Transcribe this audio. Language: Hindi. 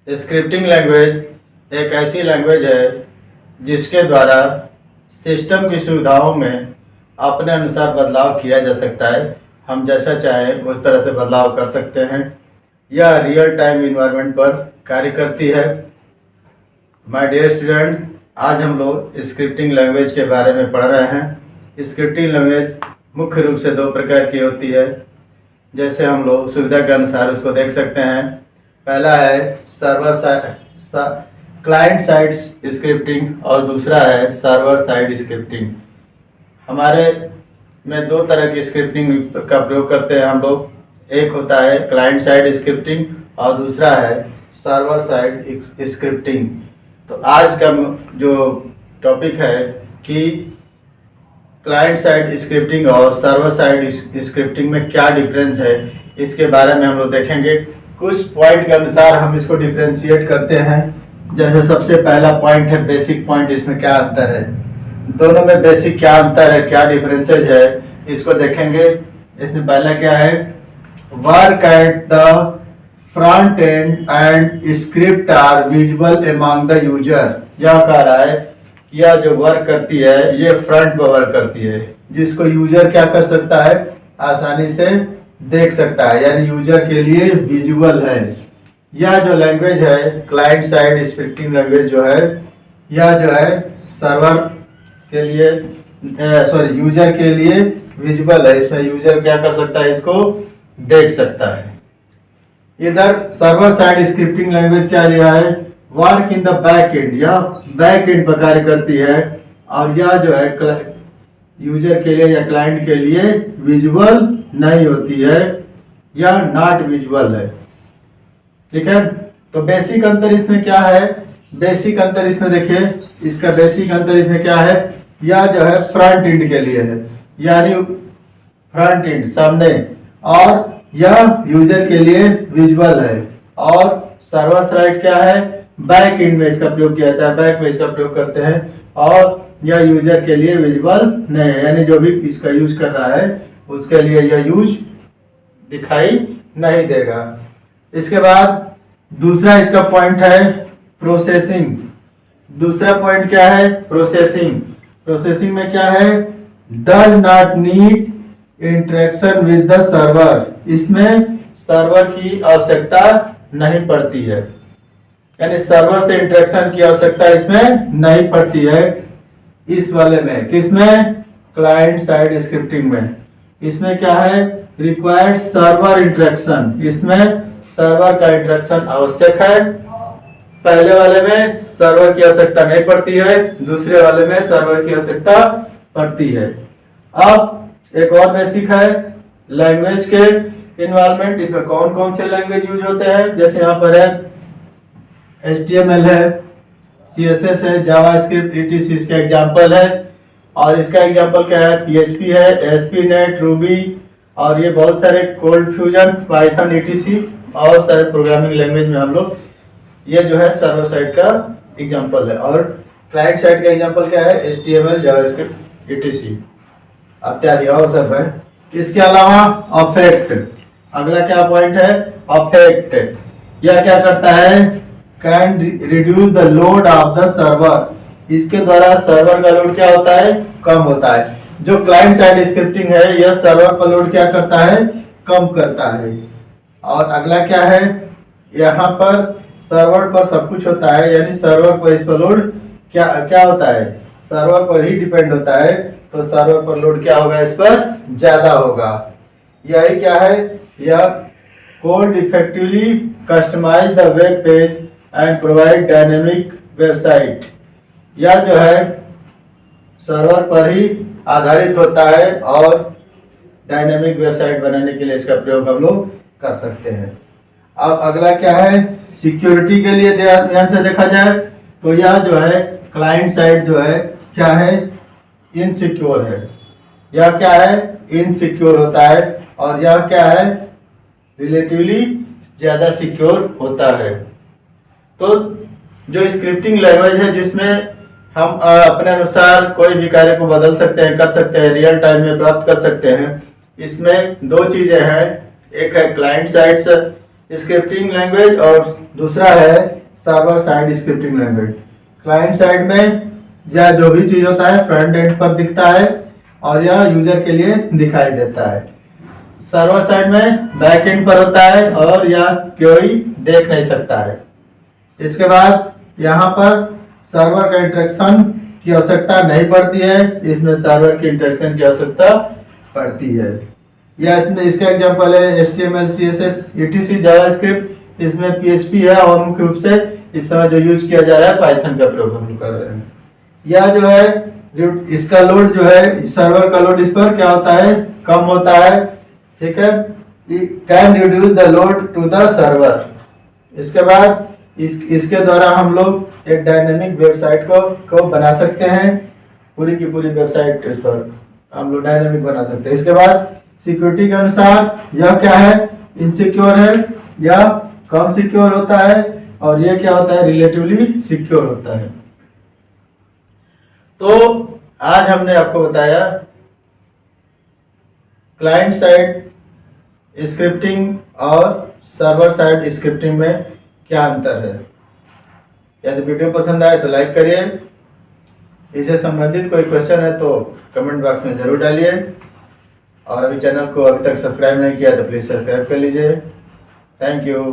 स्क्रिप्टिंग लैंग्वेज एक ऐसी लैंग्वेज है जिसके द्वारा सिस्टम की सुविधाओं में अपने अनुसार बदलाव किया जा सकता है। हम जैसा चाहें उस तरह से बदलाव कर सकते हैं। यह रियल टाइम इन्वायरमेंट पर कार्य करती है। माय डियर स्टूडेंट्स, आज हम लोग स्क्रिप्टिंग लैंग्वेज के बारे में पढ़ रहे हैं। स्क्रिप्टिंग लैंग्वेज मुख्य रूप से दो प्रकार की होती है, जैसे हम लोग सुविधा के अनुसार उसको देख सकते हैं। पहला है क्लाइंट साइड स्क्रिप्टिंग और दूसरा है सर्वर साइड स्क्रिप्टिंग। हमारे में दो तरह की स्क्रिप्टिंग का प्रयोग करते हैं हम लोग। एक होता है क्लाइंट साइड स्क्रिप्टिंग और दूसरा है सर्वर साइड स्क्रिप्टिंग। तो आज का जो टॉपिक है कि क्लाइंट साइड स्क्रिप्टिंग और सर्वर साइड स्क्रिप्टिंग में क्या डिफरेंस है, इसके बारे में हम लोग देखेंगे। कुछ पॉइंट के अनुसार हम इसको डिफरेंशिएट करते हैं। जैसे सबसे पहला पॉइंट है बेसिक पॉइंट, इसमें क्या अंतर है, दोनों में बेसिक क्या अंतर है, क्या डिफरेंसेज है, इसको देखेंगे। इसमें पहला क्या है, work at the front end and script are visual among the user. यह कह रहा है कि यह जो वर्क करती है ये फ्रंट पर वर्क करती है, जिसको यूजर क्या कर सकता है, आसानी से देख सकता है, यानी यूजर के लिए विजुअल है। यह जो लैंग्वेज है क्लाइंट साइड स्क्रिप्टिंग लैंग्वेज जो है, यह जो है सर्वर के लिए यूजर के लिए विजुअल है। इसमें यूजर क्या कर सकता है, इसको देख सकता है। इधर सर्वर साइड स्क्रिप्टिंग लैंग्वेज क्या लिया है, work in the back and, या बैक एंड पर कार्य करती है, और यह जो है यूजर के लिए या क्लाइंट के लिए विजुअल नहीं होती है, या नॉट विजुअल है। ठीक है, तो बेसिक अंतर इसमें क्या है, बेसिक अंतर इसमें देखिए, इसका बेसिक अंतर इसमें क्या है, यह जो है फ्रंट एंड के लिए है, यानी फ्रंट एंड सामने, और यह यूजर के लिए विजुअल है। और सर्वर साइड क्या है, बैक एंड में इसका प्रयोग किया जाता है, बैक में इसका प्रयोग करते हैं, और यह यूजर के लिए विजुअल नहीं है, यानी जो भी इसका यूज कर रहा है उसके लिए यह यूज दिखाई नहीं देगा। इसके बाद दूसरा इसका पॉइंट है प्रोसेसिंग। दूसरा पॉइंट क्या है, प्रोसेसिंग। प्रोसेसिंग में क्या है, does not need interaction with the server. इसमें सर्वर की आवश्यकता नहीं पड़ती है, यानी सर्वर से इंटरेक्शन की आवश्यकता इसमें नहीं पड़ती है। इस वाले में किसमें, क्लाइंट साइड स्क्रिप्टिंग में। इसमें क्या है, रिक्वायर्ड सर्वर इंटरेक्शन, इसमें सर्वर का इंटरेक्शन आवश्यक है। पहले वाले में सर्वर की आवश्यकता नहीं पड़ती है, दूसरे वाले में सर्वर की आवश्यकता पड़ती है। अब एक और बेसिक है लैंग्वेज के इन्वॉल्वमेंट। इसमें कौन कौन से लैंग्वेज यूज होते हैं, जैसे यहाँ पर है HTML है, CSS है, जावास्क्रिप्ट, etc इसका एग्जांपल है। और इसका एग्जांपल क्या है, PHP है, ASP.NET, रूबी, और ये बहुत सारे कोल्ड फ्यूजन, पाइथन, etc और सारे प्रोग्रामिंग लैंग्वेज में हम लोग, ये जो है सर्वर साइड का एग्जांपल है। और क्लाइंट साइड का एग्जांपल क्या है, HTML, जावास्क्रिप्ट, etc इत्यादि और सब है। इसके अलावा अफेक्ट, अगला क्या पॉइंट है, अफेक्ट। यह क्या करता है, can reduce the load of the server. इसके द्वारा सर्वर का लोड क्या होता है, कम होता है। जो क्लाइंट साइड स्क्रिप्टिंग है यह सर्वर का लोड क्या करता है, कम करता है। और अगला क्या है, यहाँ पर सर्वर पर सब कुछ होता है, यानी सर्वर पर इस पर लोड क्या होता है, सर्वर पर ही डिपेंड होता है, तो सर्वर पर लोड क्या होगा, इस पर ज्यादा होगा। यही क्या है, यह code effectively customize the web page and provide dynamic website. यह जो है सर्वर पर ही आधारित होता है, और डायनेमिक वेबसाइट बनाने के लिए इसका प्रयोग हम लोग कर सकते हैं। अब अगला क्या है, सिक्योरिटी के लिए ध्यान से देखा जाए तो यह जो है क्लाइंट साइड जो है क्या है, इनसिक्योर है। यह क्या है, इनसिक्योर होता है, और यह क्या है, रिलेटिवली ज्यादा सिक्योर होता है। तो जो स्क्रिप्टिंग लैंग्वेज है जिसमें हम अपने अनुसार कोई भी कार्य को बदल सकते हैं, कर सकते हैं, रियल टाइम में प्राप्त कर सकते हैं, इसमें दो चीजें हैं। एक है क्लाइंट साइड स्क्रिप्टिंग लैंग्वेज और दूसरा है server side scripting language. Client side में यह जो भी चीज होता है फ्रंट एंड पर दिखता है और यह यूजर के लिए दिखाई देता है। सर्वर साइड में बैक एंड पर होता है और यह कोई देख नहीं सकता है। इसके बाद यहाँ पर सर्वर का इंटरेक्शन की आवश्यकता नहीं पड़ती है, इसमें सर्वर की इंटरेक्शन की आवश्यकता पड़ती है। या इसमें इसका एग्जांपल है HTML, CSS, etc, जावास्क्रिप्ट। इसमें PHP है और मुख्य रूप से इस समय जो यूज किया जा रहा है पाइथन का प्रयोग हम कर रहे हैं। यह जो है इसका लोड जो है सर्वर का लोड इस पर क्या होता है, कम होता है। ठीक है, can reduce the load to the server. इसके बाद इसके द्वारा हम लोग एक डायनेमिक वेबसाइट को बना सकते हैं। पूरी की पूरी वेबसाइट इस पर हम लोग डायनेमिक बना सकते हैं। इसके बाद सिक्योरिटी के अनुसार यह क्या है, इनसिक्योर है या कम सिक्योर होता है, और यह क्या होता है, रिलेटिवली सिक्योर होता है। तो आज हमने आपको बताया क्लाइंट साइड स्क्रिप्टिंग और सर्वर साइड स्क्रिप्टिंग में क्या अंतर है। यदि वीडियो पसंद आए तो लाइक करिए। इससे संबंधित कोई क्वेश्चन है तो कमेंट बॉक्स में जरूर डालिए, और अभी चैनल को अभी तक सब्सक्राइब नहीं किया तो प्लीज़ सब्सक्राइब कर लीजिए। Thank you.